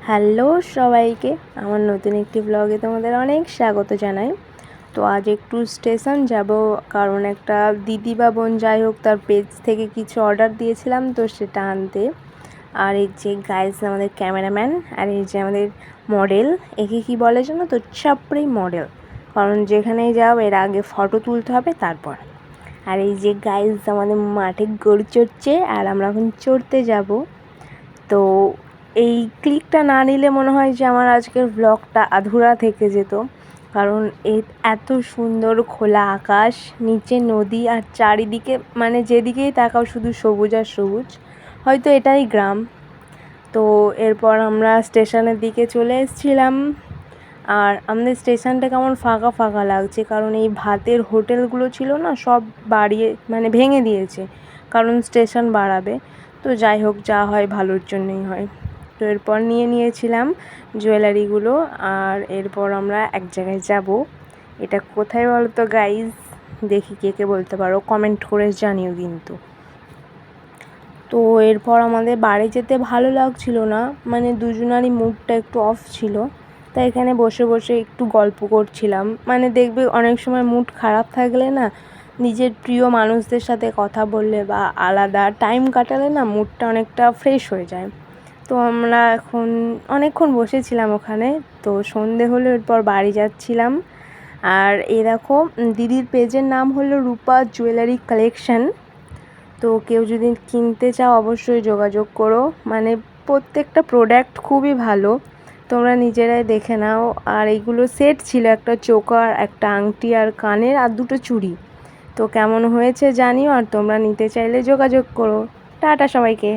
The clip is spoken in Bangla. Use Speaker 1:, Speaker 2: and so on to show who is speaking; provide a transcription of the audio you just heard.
Speaker 1: হ্যালো সবাইকে, আমার নতুন একটি ব্লগে তোমাদের অনেক স্বাগত জানাই। তো আজ একটু স্টেশন যাব, কারণ একটা দিদি বা বোন যাই হোক তার পেজ থেকে কিছু অর্ডার দিয়েছিলাম, তো সেটা আনতে। আর এই যে গাইজ আমাদের ক্যামেরাম্যান, আর এই যে আমাদের মডেল, একে কি বলে জানো তো? ছাপড়ি মডেল। কারণ যেখানেই যাও এর আগে ফটো তুলতে হবে তারপর। আর এই যে গাইজ আমাদের মাঠে গরু চড়ছে, আর আমরা এখন চড়তে যাব। তো এই ক্লিকটা না নিলে মনে হয় যে আমার আজকের ব্লগটা আধুরা থেকে যেত, কারণ এত সুন্দর খোলা আকাশ, নিচে নদী, আর চারিদিকে মানে যেদিকেই তাকাও শুধু সবুজ আর সবুজ। হয়তো এটাই গ্রাম। তো এরপর আমরা স্টেশনের দিকে চলে এসেছিলাম। আর আমাদের স্টেশনটা কেমন ফাঁকা ফাঁকা লাগছে, কারণ এই ভাতের হোটেলগুলো ছিল না, সব বাড়িয়ে মানে ভেঙে দিয়েছে, কারণ স্টেশন বাড়াবে। তো যাই হোক, যা হয় ভালোর জন্যই হয়। তো এরপর নিয়েছিলাম জুয়েলারিগুলো, আর এরপর আমরা এক জায়গায় যাব। এটা কোথায় বলো তো গাইজ? দেখি কে কে বলতে পারো, কমেন্ট করে জানিও কিন্তু। তো এরপর আমাদের বাড়ি যেতে ভালো লাগছিল না, মানে দুজনারই মুডটা একটু অফ ছিল। তাই এখানে বসে বসে একটু গল্প করছিলাম। মানে দেখবে অনেক সময় মুড খারাপ থাকলে না, নিজের প্রিয় মানুষদের সাথে কথা বললে বা আলাদা টাইম কাটালে না, মুডটা অনেকটা ফ্রেশ হয়ে যায়। তো আমরা এখন অনেকক্ষণ বসেছিলাম ওখানে। তো সন্ধে হলো, এরপর বাড়ি যাচ্ছিলাম। আর এই দেখো, দিদির পেজের নাম হলো রূপা জুয়েলারি কালেকশন। তো কেউ যদি কিনতে চাও অবশ্যই যোগাযোগ করো। মানে প্রত্যেকটা প্রোডাক্ট খুবই ভালো, তোমরা নিজেরাই দেখে নাও। আর এইগুলো সেট ছিল, একটা চোকার, একটা আংটি, আর কানের, আর দুটো চুড়ি। তো কেমন হয়েছে জানিও, আর তোমরা নিতে চাইলে যোগাযোগ করো। টাটা সবাইকে।